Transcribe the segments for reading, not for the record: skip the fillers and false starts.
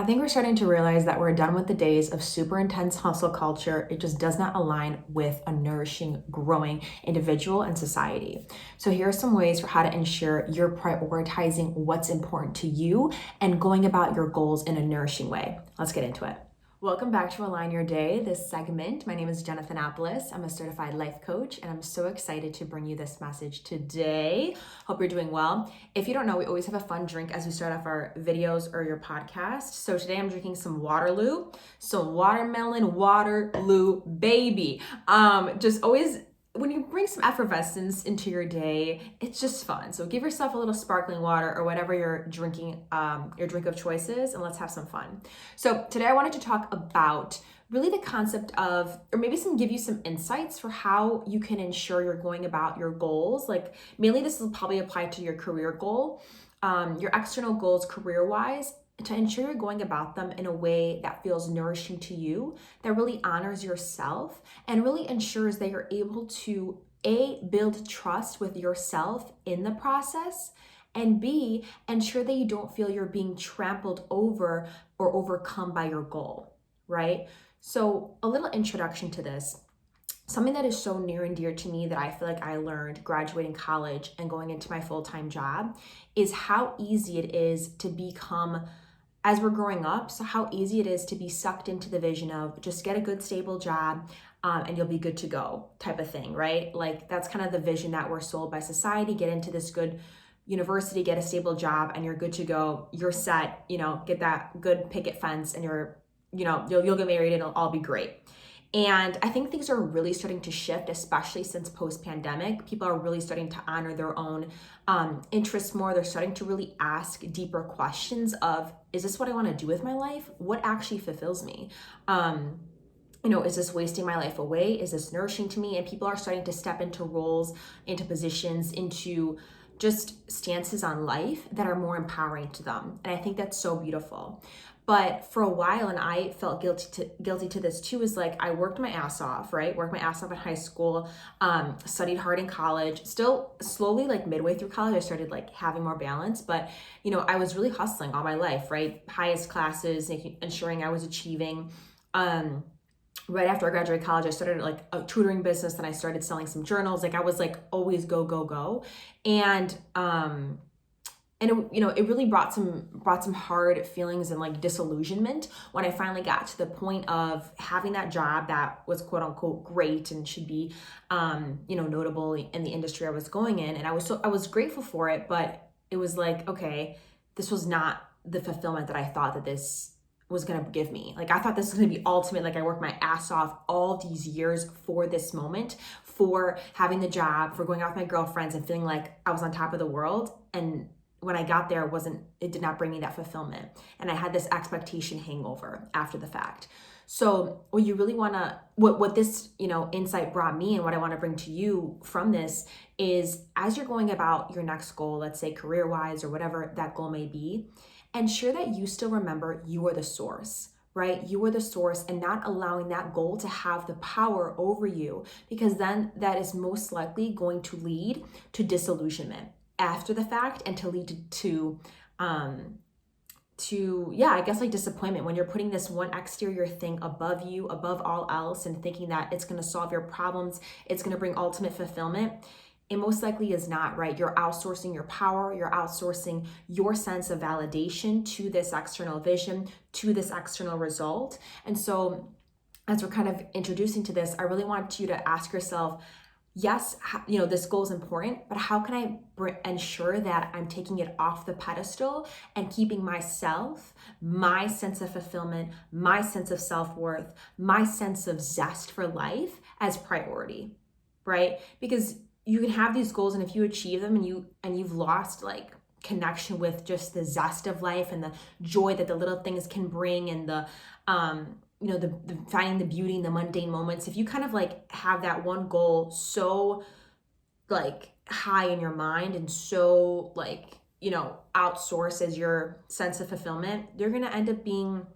I think we're starting to realize that we're done with the days of super intense hustle culture. It just does not align with a nourishing, growing individual and society. So, here are some ways for how to ensure you're prioritizing what's important to you and going about your goals in a nourishing way. Let's get into it. Welcome back to Align Your Day, this segment. My name is Jennifer Annapolis. I'm a certified life coach, and I'm so excited to bring you this message today. Hope you're doing well. If you don't know, we always have a fun drink as we start off our videos or your podcast. So today I'm drinking some Waterloo, some watermelon Waterloo, baby. Just always when you bring some effervescence into your day, it's just fun. So give yourself a little sparkling water or whatever you're drinking, your drink of choice is, and let's have some fun. So today I wanted to talk about really the concept of, or maybe give you some insights for how you can ensure you're going about your goals. Like mainly this will probably apply to your career goal, your external goals career-wise, to ensure you're going about them in a way that feels nourishing to you, that really honors yourself, and really ensures that you're able to A, build trust with yourself in the process, and B, ensure that you don't feel you're being trampled over or overcome by your goal, right? So a little introduction to this. Something that is so near and dear to me that I feel like I learned graduating college and going into my full-time job is how easy it is to become, as we're growing up, so how easy it is to be sucked into the vision of just get a good stable job and you'll be good to go type of thing, right? Like that's kind of the vision that we're sold by society. Get into this good university, get a stable job, and you're good to go. You're set, get that good picket fence and you'll get married and it'll all be great. And I think things are really starting to shift, especially since post-pandemic. People are really starting to honor their own interests more. They're starting to really ask deeper questions of, is this what I want to do with my life? What actually fulfills me? Is this wasting my life away? Is this nourishing to me? And people are starting to step into roles, into positions, into just stances on life that are more empowering to them. And I think that's so beautiful. But for a while, and I felt guilty to this too, is like I worked my ass off, right? Worked my ass off in high school, studied hard in college, still slowly like midway through college, I started like having more balance. But, I was really hustling all my life, right? Highest classes, ensuring I was achieving. Right after I graduated college, I started like a tutoring business, and I started selling some journals. Like I was like always go, go, go. And it really brought some hard feelings and like disillusionment when I finally got to the point of having that job that was quote unquote great and should be, notable in the industry I was going in. And I was grateful for it, but it was like, okay, this was not the fulfillment that I thought that this was going to give me. Like I thought this was going to be ultimate. Like I worked my ass off all these years for this moment, for having the job, for going out with my girlfriends and feeling like I was on top of the world. And when I got there, it did not bring me that fulfillment. And I had this expectation hangover after the fact. So what you really want to, what this, insight brought me and what I want to bring to you from this is, as you're going about your next goal, let's say career-wise or whatever that goal may be, ensure that you still remember you are the source, right? You are the source, and not allowing that goal to have the power over you, because then that is most likely going to lead to disillusionment after the fact, and to lead to like disappointment when you're putting this one exterior thing above you, above all else, and thinking that it's going to solve your problems, it's going to bring ultimate fulfillment. It most likely is not, right? You're outsourcing your power, you're outsourcing your sense of validation to this external vision, to this external result. And so as we're kind of introducing to this, I really want you to ask yourself, yes, this goal is important, but how can I ensure that I'm taking it off the pedestal and keeping myself, my sense of fulfillment, my sense of self-worth, my sense of zest for life as priority, right? Because you can have these goals, and if you achieve them and you've lost like connection with just the zest of life and the joy that the little things can bring, and the finding the beauty in the mundane moments, if you kind of like have that one goal so like high in your mind and so like outsource as your sense of fulfillment, you're going to end up being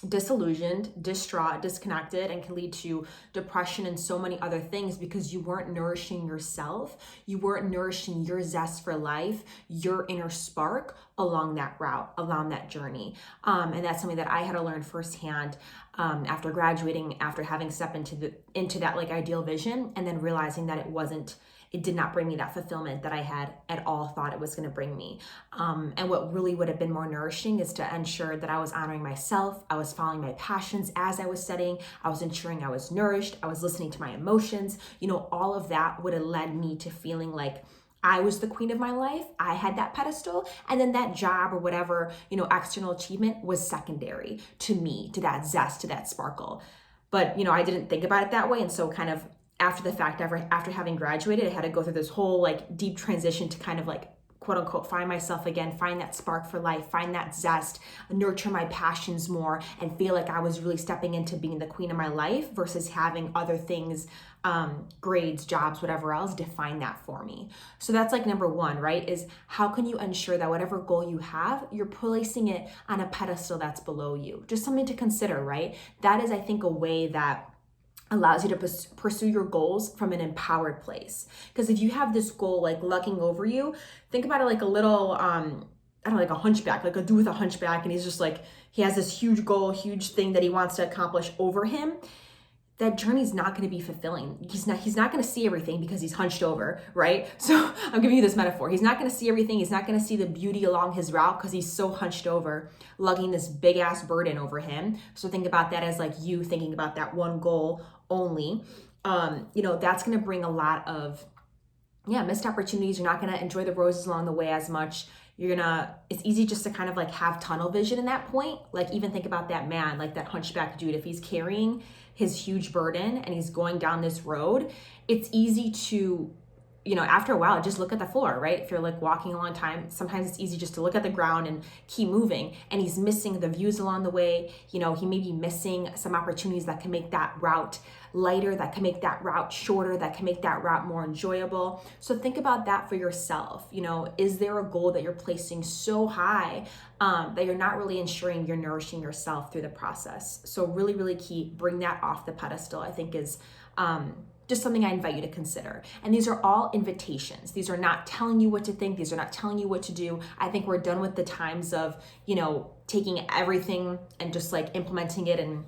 disillusioned, distraught, disconnected, and can lead to depression and so many other things because you weren't nourishing yourself. You weren't nourishing your zest for life, your inner spark along that route, along that journey. And that's something that I had to learn firsthand after graduating, after having stepped into that like ideal vision, and then realizing that it did not bring me that fulfillment that I had at all thought it was going to bring me. And what really would have been more nourishing is to ensure that I was honoring myself, I was following my passions as I was studying, I was ensuring I was nourished, I was listening to my emotions. All of that would have led me to feeling like I was the queen of my life. I had that pedestal, and then that job or whatever, external achievement was secondary to me, to that zest, to that sparkle. But, I didn't think about it that way. And so kind of after the fact, after having graduated, I had to go through this whole like deep transition to kind of like, quote unquote, find myself again, find that spark for life, find that zest, nurture my passions more, and feel like I was really stepping into being the queen of my life versus having other things, grades, jobs, whatever else, define that for me. So that's like number one, right? Is how can you ensure that whatever goal you have, you're placing it on a pedestal that's below you? Just something to consider, right? That is, I think, a way that allows you to pursue your goals from an empowered place. Because if you have this goal like looking over you, think about it like a little, I don't know, like a hunchback, like a dude with a hunchback, and he's just like, he has this huge goal, huge thing that he wants to accomplish over him. That journey is not going to be fulfilling. He's not going to see everything because he's hunched over, right? So I'm giving you this metaphor. He's not going to see everything. He's not going to see the beauty along his route because he's so hunched over, lugging this big ass burden over him. So think about that as like you thinking about that one goal only. That's going to bring a lot of, missed opportunities. You're not going to enjoy the roses along the way as much. It's easy just to kind of like have tunnel vision in that point. Like even think about that man, like that hunchback dude, if he's carrying his huge burden and he's going down this road, it's easy to, after a while, just look at the floor, right? If you're like walking a long time, sometimes it's easy just to look at the ground and keep moving. And he's missing the views along the way. He may be missing some opportunities that can make that route lighter, that can make that route shorter, that can make that route more enjoyable. So think about that for yourself. Is there a goal that you're placing so high that you're not really ensuring you're nourishing yourself through the process? So really, really key, bring that off the pedestal, I think is just something I invite you to consider. And these are all invitations. These are not telling you what to think. These are not telling you what to do. I think we're done with the times of, taking everything and just like implementing it and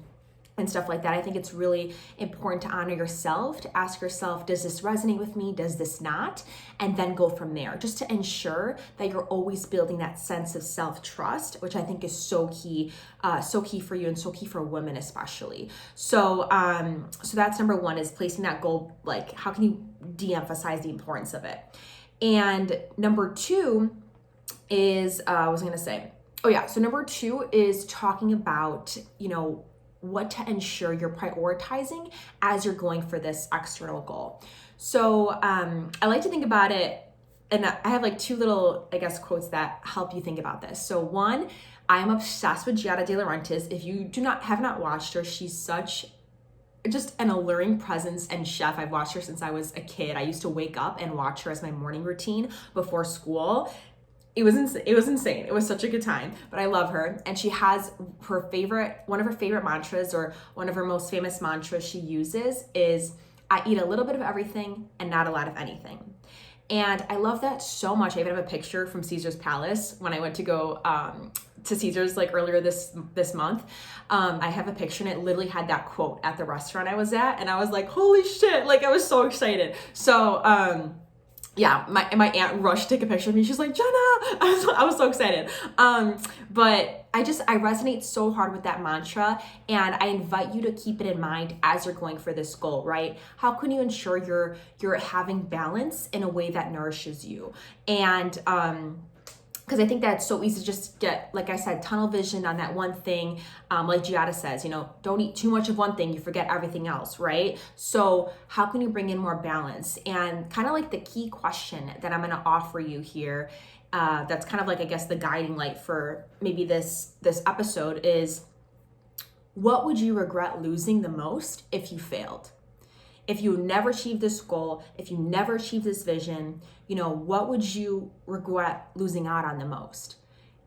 stuff like that. I think it's really important to honor yourself, to ask yourself, does this resonate with me? Does this not? And then go from there, just to ensure that you're always building that sense of self-trust, which I think is so key for you and so key for women especially. So that's number one, is placing that goal. Like, how can you de-emphasize the importance of it? And number two is, so number two is talking about, what to ensure you're prioritizing as you're going for this external goal. So I like to think about it, and I have like two little, quotes that help you think about this. So one, I am obsessed with Giada De Laurentiis. If you have not watched her, she's just an alluring presence and chef. I've watched her since I was a kid. I used to wake up and watch her as my morning routine before school. It was insane. It was such a good time, but I love her. And she has one of her favorite mantras, or one of her most famous mantras she uses is, I eat a little bit of everything and not a lot of anything. And I love that so much. I even have a picture from Caesar's Palace when I went to go to Caesar's like earlier this month. I have a picture and it literally had that quote at the restaurant I was at. And I was like, holy shit. Like I was so excited. So, my aunt rushed to take a picture of me. She's like, Jenna, I was so excited. But I resonate so hard with that mantra, and I invite you to keep it in mind as you're going for this goal, right? How can you ensure you're having balance in a way that nourishes you? And, because I think that's so easy to just get, like I said, tunnel vision on that one thing. Like Giada says, don't eat too much of one thing, you forget everything else, right? So how can you bring in more balance? And kind of like the key question that I'm gonna offer you here, that's kind of like, I guess, the guiding light for maybe this episode is, what would you regret losing the most if you failed? If you never achieved this goal, if you never achieved this vision, what would you regret losing out on the most?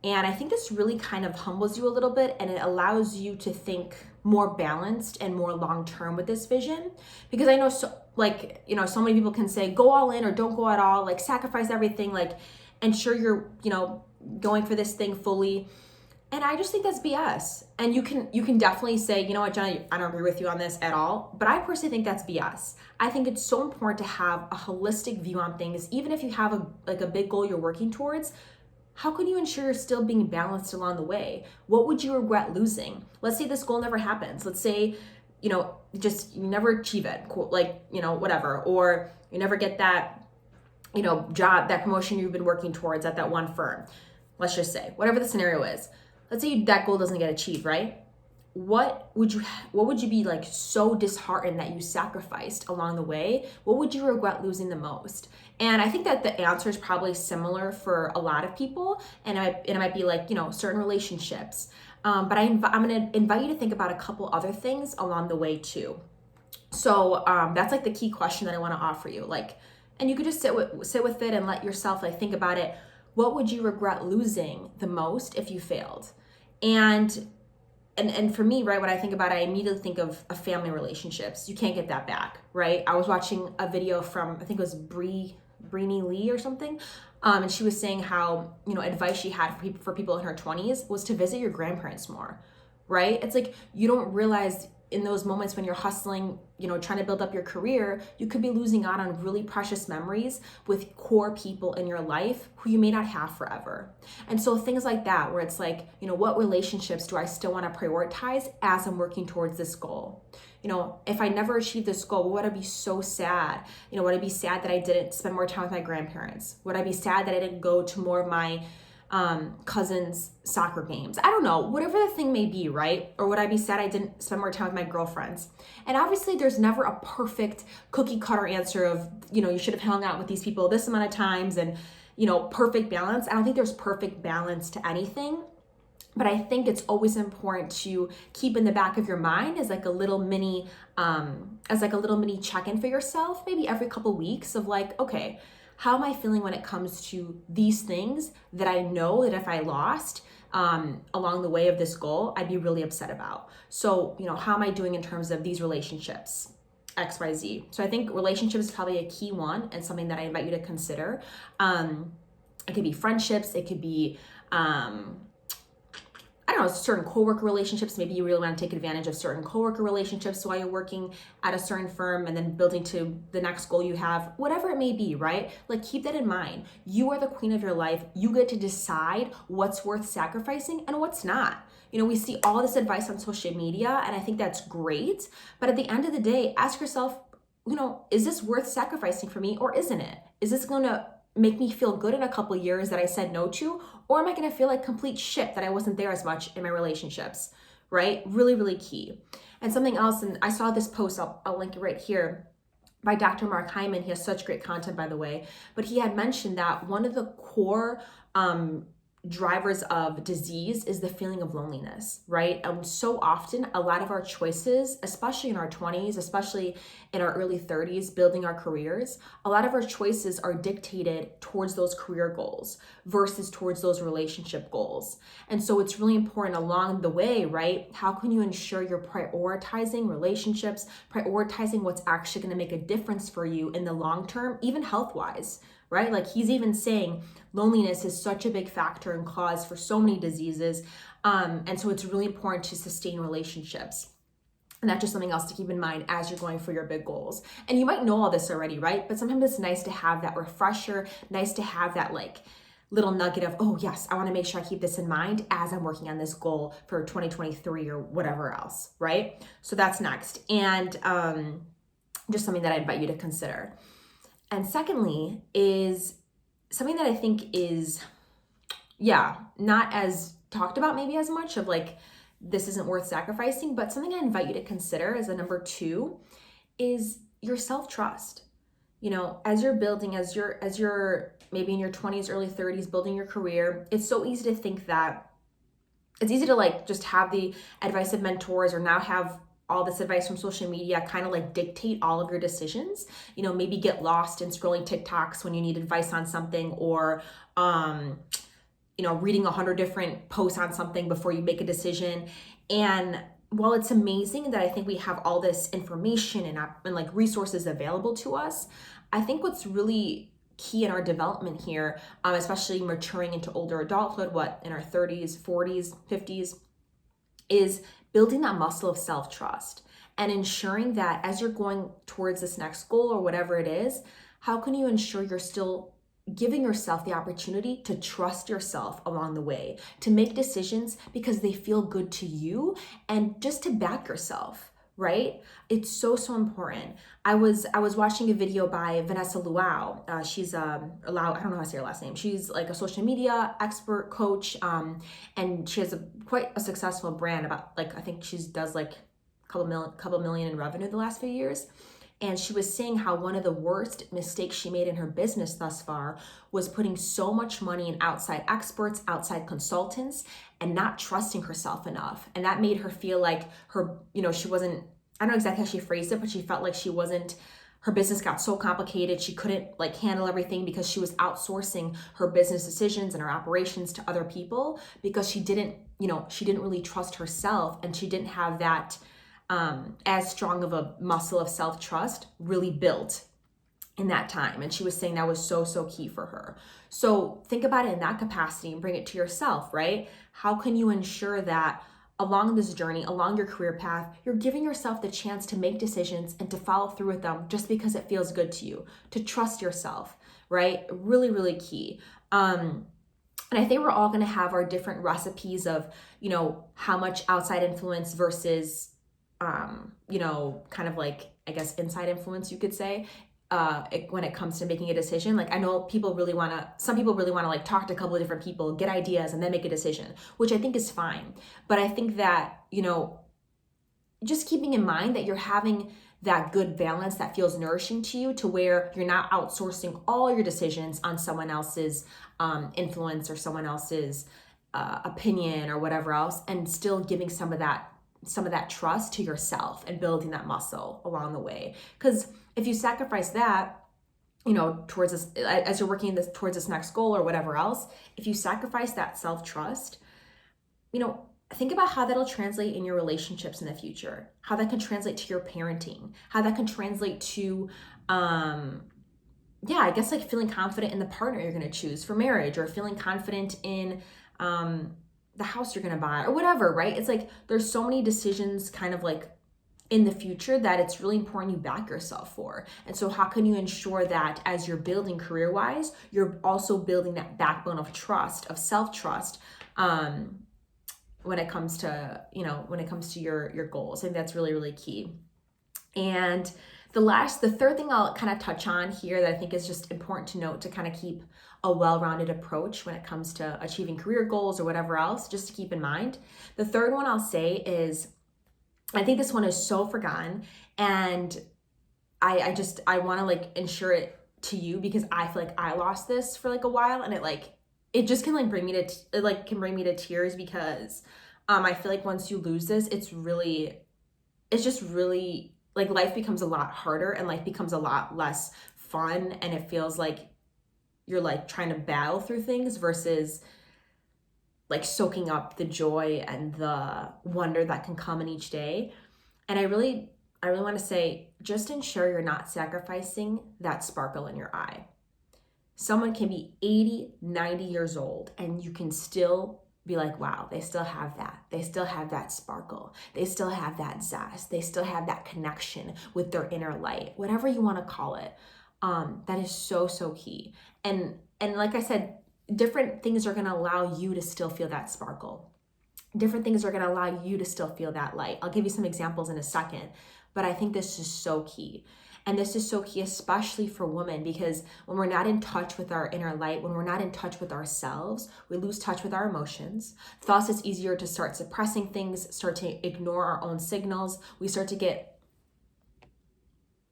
And I think this really kind of humbles you a little bit, and it allows you to think more balanced and more long-term with this vision. Because I know so so many people can say go all in or don't go at all, like sacrifice everything, like ensure you're, going for this thing fully. And I just think that's BS. And you can definitely say, you know what, Jenna, I don't agree with you on this at all. But I personally think that's BS. I think it's so important to have a holistic view on things, even if you have a big goal you're working towards. How can you ensure you're still being balanced along the way? What would you regret losing? Let's say this goal never happens. Let's say, just you never achieve it, whatever, or you never get that, job, that promotion you've been working towards at that one firm. Let's just say, whatever the scenario is. Let's say that goal doesn't get achieved, right? What would you be like so disheartened that you sacrificed along the way? What would you regret losing the most? And I think that the answer is probably similar for a lot of people, and it might be like, certain relationships. But I'm going to invite you to think about a couple other things along the way too. So that's like the key question that I want to offer you. And you could just sit with it and let yourself think about it. What would you regret losing the most if you failed? And for me, right, when I think about it, I immediately think of family relationships. You can't get that back, right? I was watching a video from, I think it was Breenie Lee or something. And she was saying how, advice she had for people in her 20s was to visit your grandparents more, right? It's like, you don't realize in those moments when you're hustling, trying to build up your career, you could be losing out on really precious memories with core people in your life who you may not have forever. And so things like that, where it's like, what relationships do I still want to prioritize as I'm working towards this goal? If I never achieved this goal, would I be so sad? Would I be sad that I didn't spend more time with my grandparents? Would I be sad that I didn't go to more of my cousins' soccer games? I don't know, whatever the thing may be, right? Or would I be sad I didn't spend more time with my girlfriends? And obviously there's never a perfect cookie cutter answer of, you should have hung out with these people this amount of times and, perfect balance. I don't think there's perfect balance to anything. But I think it's always important to keep in the back of your mind as like a little mini check-in for yourself, maybe every couple weeks of okay, how am I feeling when it comes to these things that I know that if I lost along the way of this goal, I'd be really upset about? So, how am I doing in terms of these relationships? XYZ. So I think relationships is probably a key one and something that I invite you to consider. It could be friendships. It could be, certain coworker relationships. Maybe you really want to take advantage of certain coworker relationships while you're working at a certain firm and then building to the next goal you have, whatever it may be, right? Keep that in mind. You are the queen of your life. You get to decide what's worth sacrificing and what's not. We see all this advice on social media, and I think that's great. But at the end of the day, ask yourself, is this worth sacrificing for me or isn't it? Is this going to make me feel good in a couple of years that I said no to? Or am I going to feel like complete shit that I wasn't there as much in my relationships, right? Really, really key. And something else, and I saw this post, I'll link it right here, by Dr. Mark Hyman. He has such great content, by the way. But he had mentioned that one of the core drivers of disease is the feeling of loneliness, right? And so often a lot of our choices, especially in our 20s, especially in our early 30s, building our careers, a lot of our choices are dictated towards those career goals versus towards those relationship goals. And so it's really important along the way, right? How can you ensure you're prioritizing relationships, prioritizing what's actually going to make a difference for you in the long term, even health-wise, right? He's even saying loneliness is such a big factor and cause for so many diseases. And so it's really important to sustain relationships. And that's just something else to keep in mind as you're going for your big goals. And you might know all this already, right? But sometimes it's nice to have that refresher, nice to have that little nugget of, oh yes, I want to make sure I keep this in mind as I'm working on this goal for 2023 or whatever else, right? So that's next. And just something that I invite you to consider. And secondly is something that I think is, not as talked about maybe as much of this isn't worth sacrificing, but something I invite you to consider as a number 2 is your self-trust. As you're building, as you're maybe in your 20s, early 30s, building your career, it's so easy to think that it's easy to just have the advice of mentors or now have all this advice from social media kind of dictate all of your decisions. Maybe get lost in scrolling TikToks when you need advice on something, or reading 100 different posts on something before you make a decision. And while it's amazing that I think we have all this information and like resources available to us, I think what's really key in our development here, especially maturing into older adulthood, in our 30s, 40s, 50s, is building that muscle of self-trust and ensuring that as you're going towards this next goal or whatever it is, how can you ensure you're still giving yourself the opportunity to trust yourself along the way, to make decisions because they feel good to you, and just to back yourself, right? It's so important. I was watching a video by Vanessa Luau. She's Luau, I don't know how to say her last name. She's like a social media expert coach, and she has quite a successful brand. About like I think she does like couple million in revenue the last few years. And she was saying how one of the worst mistakes she made in her business thus far was putting so much money in outside experts, outside consultants, and not trusting herself enough. And that made her feel like she wasn't, I don't know exactly how she phrased it, but she felt like her business got so complicated, she couldn't like handle everything because she was outsourcing her business decisions and her operations to other people because she didn't really trust herself, and she didn't have that as strong of a muscle of self-trust really built in that time. And she was saying that was so key for her. So think about it in that capacity and bring it to yourself, right? How can you ensure that along this journey, along your career path, you're giving yourself the chance to make decisions and to follow through with them just because it feels good to you, to trust yourself, right? Really key. And I think we're all going to have our different recipes of, how much outside influence versus kind of like, I guess, inside influence, you could say, when it comes to making a decision. Like I know some people really want to like talk to a couple of different people, get ideas, and then make a decision, which I think is fine. But I think that, just keeping in mind that you're having that good balance that feels nourishing to you, to where you're not outsourcing all your decisions on someone else's influence or someone else's opinion or whatever else, and still giving some of that trust to yourself and building that muscle along the way. Because if you sacrifice that, towards this, as you're working towards this next goal or whatever else, if you sacrifice that self-trust, think about how that'll translate in your relationships in the future, how that can translate to your parenting, how that can translate to, I guess like feeling confident in the partner you're going to choose for marriage, or feeling confident in, the house you're going to buy or whatever, right? It's like, there's so many decisions kind of like in the future that it's really important you back yourself for. And so how can you ensure that as you're building career-wise, you're also building that backbone of trust, of self-trust, when it comes to, your goals? I think that's really key. And the third thing I'll kind of touch on here that I think is just important to note, to kind of keep a well-rounded approach when it comes to achieving career goals or whatever else, just to keep in mind. The third one I'll say is, I think this one is so forgotten, and I want to like ensure it to you, because I feel like I lost this for like a while, and it just can like bring me to tears, because I feel like once you lose this, it's just really like life becomes a lot harder, and life becomes a lot less fun, and it feels like you're like trying to battle through things versus like soaking up the joy and the wonder that can come in each day. And I really want to say, just ensure you're not sacrificing that sparkle in your eye. Someone can be 80, 90 years old, and you can still be like, wow, they still have that. They still have that sparkle. They still have that zest. They still have that connection with their inner light, whatever you want to call it. That is so key. And like I said, different things are going to allow you to still feel that sparkle. Different things are going to allow you to still feel that light. I'll give you some examples in a second, but I think this is so key. And this is so key, especially for women, because when we're not in touch with our inner light, when we're not in touch with ourselves, we lose touch with our emotions. Thus, it's easier to start suppressing things, start to ignore our own signals. We start to get,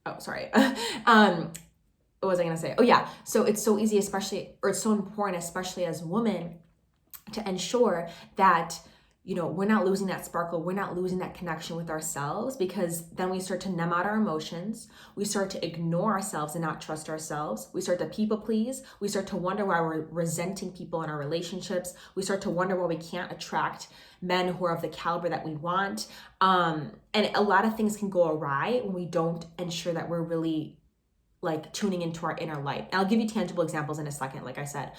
what was I going to say? Oh yeah. So it's so easy, it's so important, especially as women, to ensure that we're not losing that sparkle, we're not losing that connection with ourselves, because then we start to numb out our emotions, we start to ignore ourselves and not trust ourselves, we start to people please, we start to wonder why we're resenting people in our relationships, we start to wonder why we can't attract men who are of the caliber that we want. And a lot of things can go awry when we don't ensure that we're really like tuning into our inner light. And I'll give you tangible examples in a second, like I said.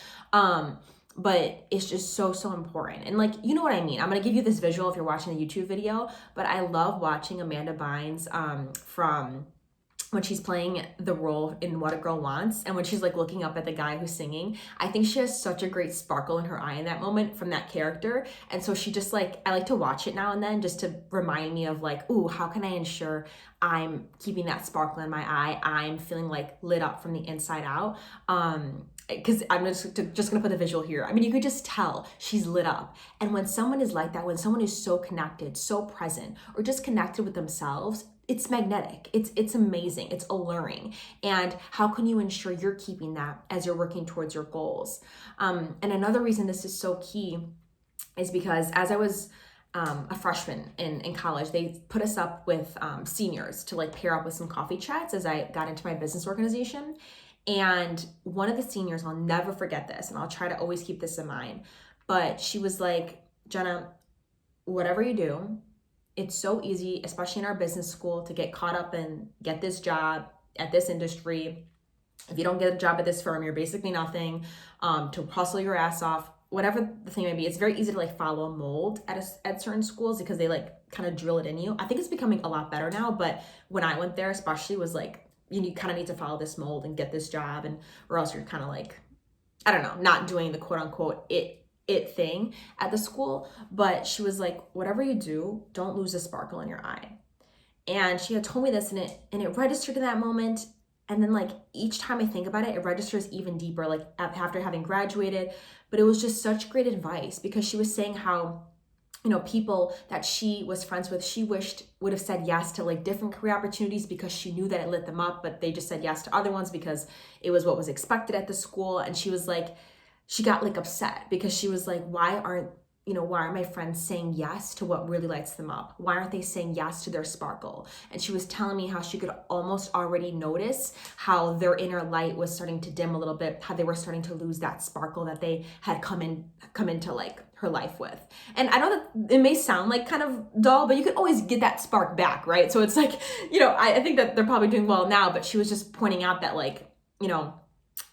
But it's just so important. And like, you know what I mean? I'm gonna give you this visual if you're watching the YouTube video, but I love watching Amanda Bynes from when she's playing the role in What a Girl Wants, and when she's like looking up at the guy who's singing. I think she has such a great sparkle in her eye in that moment from that character. And so she just like, I like to watch it now and then just to remind me of like, ooh, how can I ensure I'm keeping that sparkle in my eye? I'm feeling like lit up from the inside out. Because I'm just gonna put the visual here. I mean, you could just tell she's lit up. And when someone is like that, when someone is so connected, so present, or just connected with themselves, it's magnetic. It's amazing. It's alluring. And how can you ensure you're keeping that as you're working towards your goals? And another reason this is so key is because as I was a freshman in college, they put us up with seniors to like pair up with some coffee chats as I got into my business organization. And one of the seniors, I'll never forget this, and I'll try to always keep this in mind, but she was like, Jenna, whatever you do, it's so easy, especially in our business school, to get caught up and get this job at this industry. If you don't get a job at this firm, you're basically nothing. To hustle your ass off, whatever the thing may be. It's very easy to like follow a mold at certain schools because they like kind of drill it in you. I think it's becoming a lot better now, but when I went there especially, was like, you kind of need to follow this mold and get this job, and or else you're kind of like, I don't know, not doing the quote unquote it thing at the school. But she was like, whatever you do, don't lose the sparkle in your eye. And she had told me this, and it registered in that moment. And then like each time I think about it, it registers even deeper, like after having graduated. But it was just such great advice, because she was saying how, people that she was friends with, she wished would have said yes to like different career opportunities because she knew that it lit them up, but they just said yes to other ones because it was what was expected at the school. And she was like, she got like upset because she was like, why aren't my friends saying yes to what really lights them up? Why aren't they saying yes to their sparkle? And she was telling me how she could almost already notice how their inner light was starting to dim a little bit, how they were starting to lose that sparkle that they had come into like her life with. And I know that it may sound like kind of dull, but you could always get that spark back, right? So it's like, I think that they're probably doing well now, but she was just pointing out that like,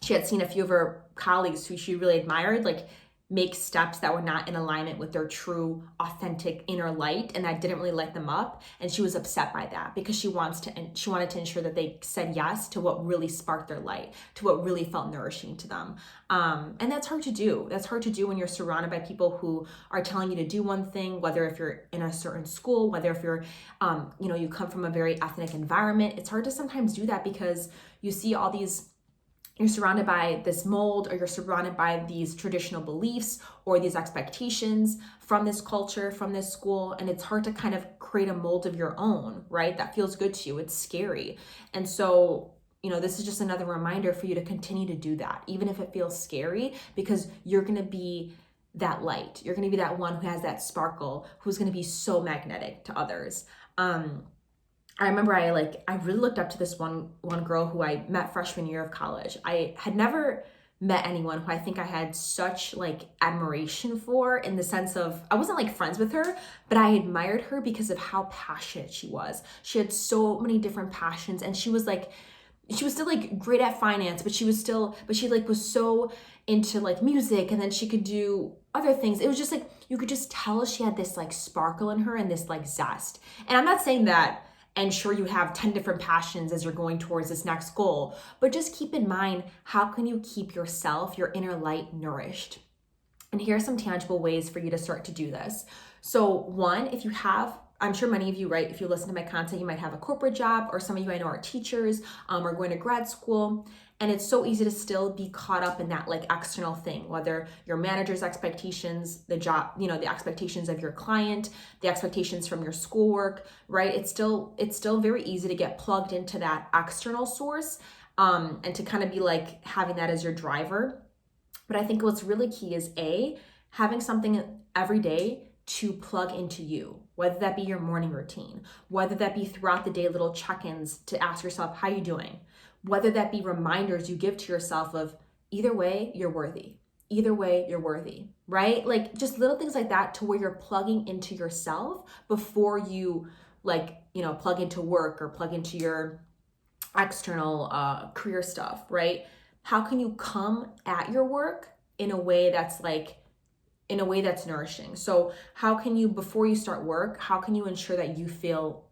she had seen a few of her colleagues who she really admired, like make steps that were not in alignment with their true, authentic inner light, and that didn't really light them up. And she was upset by that because she wanted to ensure that they said yes to what really sparked their light, to what really felt nourishing to them. And that's hard to do. That's hard to do when you're surrounded by people who are telling you to do one thing, whether if you're in a certain school, whether if you're, you come from a very ethnic environment. It's hard to sometimes do that because you see all these, you're surrounded by this mold, or you're surrounded by these traditional beliefs or these expectations from this culture, from this school, and it's hard to kind of create a mold of your own, right? That feels good to you. It's scary. And so, this is just another reminder for you to continue to do that, even if it feels scary, because you're going to be that light. You're going to be that one who has that sparkle, who's going to be so magnetic to others. I remember I really looked up to this one girl who I met freshman year of college. I had never met anyone who I think I had such like admiration for, in the sense of, I wasn't like friends with her, but I admired her because of how passionate she was. She had so many different passions, and she was still like great at finance, but she was so into like music, and then she could do other things. It was just like, you could just tell she had this like sparkle in her and this like zest. And I'm not saying that ensure you have 10 different passions as you're going towards this next goal, but just keep in mind, how can you keep yourself, your inner light, nourished? And here are some tangible ways for you to start to do this. So one, if you have, I'm sure many of you, right, if you listen to my content, you might have a corporate job, or some of you I know are teachers, or going to grad school. And it's so easy to still be caught up in that like external thing, whether your manager's expectations, the job, the expectations of your client, the expectations from your schoolwork, right? It's still very easy to get plugged into that external source, and to kind of be like having that as your driver. But I think what's really key is having something every day to plug into you, whether that be your morning routine, whether that be throughout the day, little check-ins to ask yourself, how you doing? Whether that be reminders you give to yourself of either way, you're worthy. Either way, you're worthy, right? Like just little things like that to where you're plugging into yourself before you plug into work or plug into your external career stuff, right? How can you come at your work in a way that's nourishing? So how can you, before you start work, how can you ensure that you feel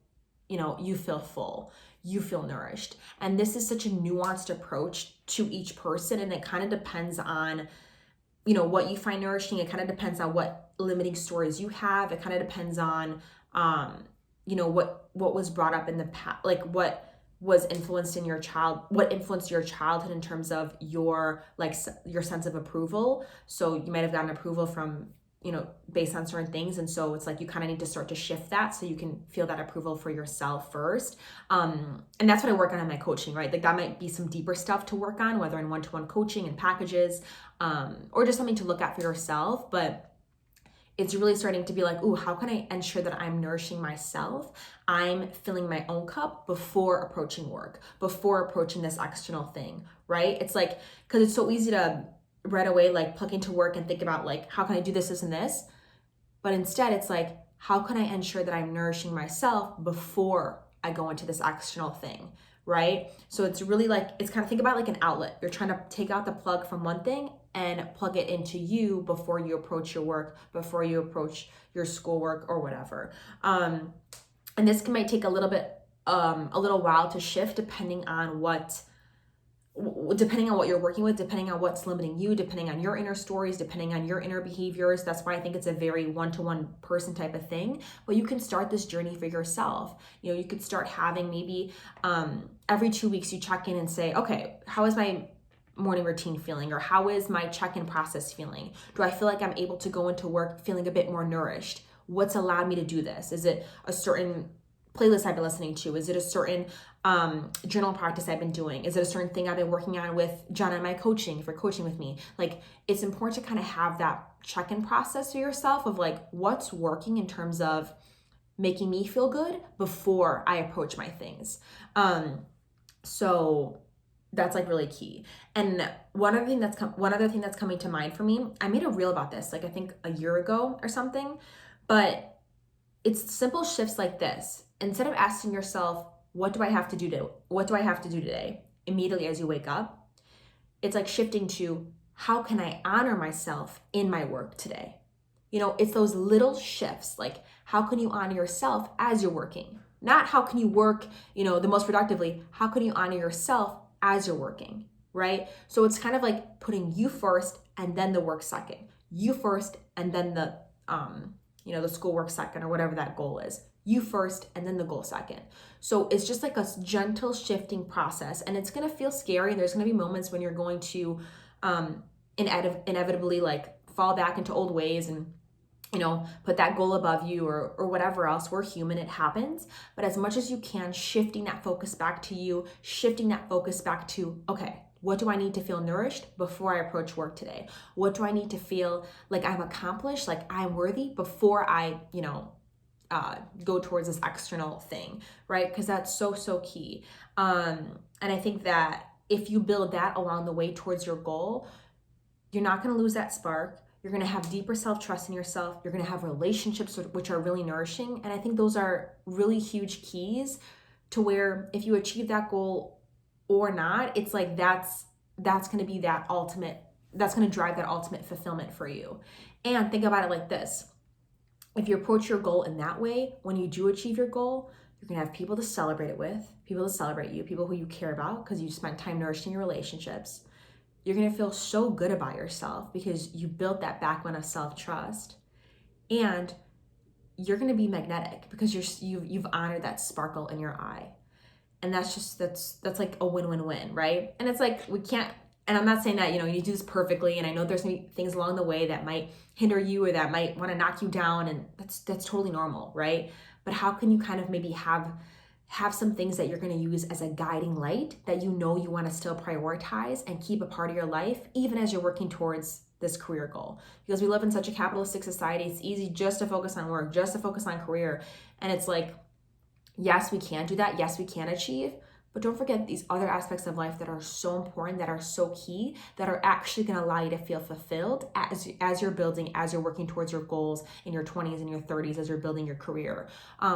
full, you feel nourished? And this is such a nuanced approach to each person, and it kind of depends on what you find nourishing. It kind of depends on what limiting stories you have. It kind of depends on what was brought up in the past, like what was influenced in what influenced your childhood in terms of your sense of approval. So you might have gotten approval from based on certain things, and so it's like you kind of need to start to shift that so you can feel that approval for yourself first. And that's what I work on in my coaching, right? Like that might be some deeper stuff to work on, whether in one-to-one coaching and packages, or just something to look at for yourself. But it's really starting to be like, ooh, how can I ensure that I'm nourishing myself? I'm filling my own cup before approaching work, before approaching this external thing, right? It's like, because it's so easy to right away like plug into work and think about like, how can I do this and this? But instead it's like, how can I ensure that I'm nourishing myself before I go into this external thing, right? So it's really like, it's kind of, think about like an outlet. You're trying to take out the plug from one thing and plug it into you before you approach your work, before you approach your schoolwork or whatever. And this might take a little while to shift depending on what you're working with, depending on what's limiting you, depending on your inner stories, depending on your inner behaviors. That's why I think it's a very one-to-one person type of thing. But you can start this journey for yourself. You could start having maybe every 2 weeks you check in and say, okay, how is my morning routine feeling? Or how is my check-in process feeling? Do I feel like I'm able to go into work feeling a bit more nourished? What's allowed me to do this? Is it a certain playlist I've been listening to? Is it a certain journal practice I've been doing? Is it a certain thing I've been working on with Jenna in my coaching, for coaching with me? Like, it's important to kind of have that check-in process for yourself of like, what's working in terms of making me feel good before I approach my things. So that's like really key. And one other thing that's coming to mind for me, I made a reel about this, like I think a year ago or something, but it's simple shifts like this. Instead of asking yourself, what do I have to do today? Immediately as you wake up, it's like shifting to, how can I honor myself in my work today? It's those little shifts, like how can you honor yourself as you're working? Not how can you work, the most productively, how can you honor yourself as you're working, right? So it's kind of like putting you first and then the work second. You first and then the schoolwork second, or whatever that goal is. You first and then the goal second. So it's just like a gentle shifting process, and it's going to feel scary. And there's going to be moments when you're going to inevitably like fall back into old ways and put that goal above you or whatever else. We're human, it happens. But as much as you can, shifting that focus back to you, shifting that focus back to, okay, what do I need to feel nourished before I approach work today? What do I need to feel like I'm accomplished, like I'm worthy before I, go towards this external thing, right? Because that's so key. And I think that if you build that along the way towards your goal, you're not going to lose that spark. You're going to have deeper self-trust in yourself. You're going to have relationships which are really nourishing. And I think those are really huge keys to where if you achieve that goal or not, it's like that's going to be that's going to drive that ultimate fulfillment for you. And think about it like this. If you approach your goal in that way, when you do achieve your goal, you're going to have people to celebrate it with, people to celebrate you, people who you care about because you spent time nourishing your relationships. You're going to feel so good about yourself because you built that backbone of self-trust, and you're going to be magnetic because you've honored that sparkle in your eye. And that's like a win-win-win, right? And it's like, we can't, and I'm not saying that, you need to do this perfectly. And I know there's going to be things along the way that might hinder you or that might want to knock you down. And that's totally normal, right? But how can you kind of maybe have some things that you're going to use as a guiding light that you want to still prioritize and keep a part of your life, even as you're working towards this career goal, because we live in such a capitalistic society. It's easy just to focus on work, just to focus on career. And it's like, yes, we can do that. Yes, we can achieve. But don't forget these other aspects of life that are so important, that are so key, that are actually going to allow you to feel fulfilled as you're building, as you're working towards your goals in your 20s and your 30s, as you're building your career.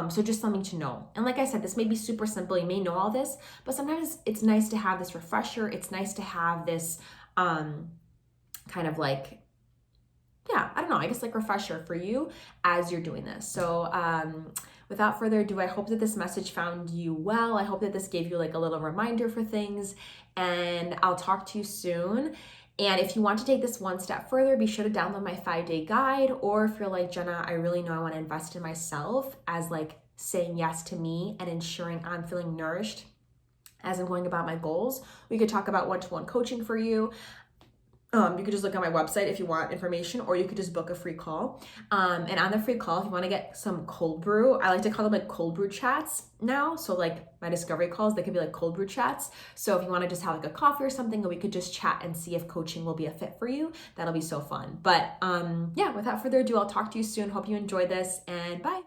So just something to know. And like I said, this may be super simple. You may know all this, but sometimes it's nice to have this refresher. It's nice to have this kind of like, yeah, I don't know, I guess like refresher for you as you're doing this. So without further ado, I hope that this message found you well. I hope that this gave you like a little reminder for things, and I'll talk to you soon. And if you want to take this one step further, be sure to download my 5-day guide. Or if you're like, Jenna, I really know I want to invest in myself, as like saying yes to me and ensuring I'm feeling nourished as I'm going about my goals, we could talk about one-to-one coaching for you. You could just look on my website if you want information, or you could just book a free call. And on the free call, if you want to get some cold brew, I like to call them like cold brew chats now. So like my discovery calls, they could be like cold brew chats. So if you want to just have like a coffee or something, and we could just chat and see if coaching will be a fit for you, that'll be so fun. But yeah, without further ado, I'll talk to you soon. Hope you enjoyed this, and bye.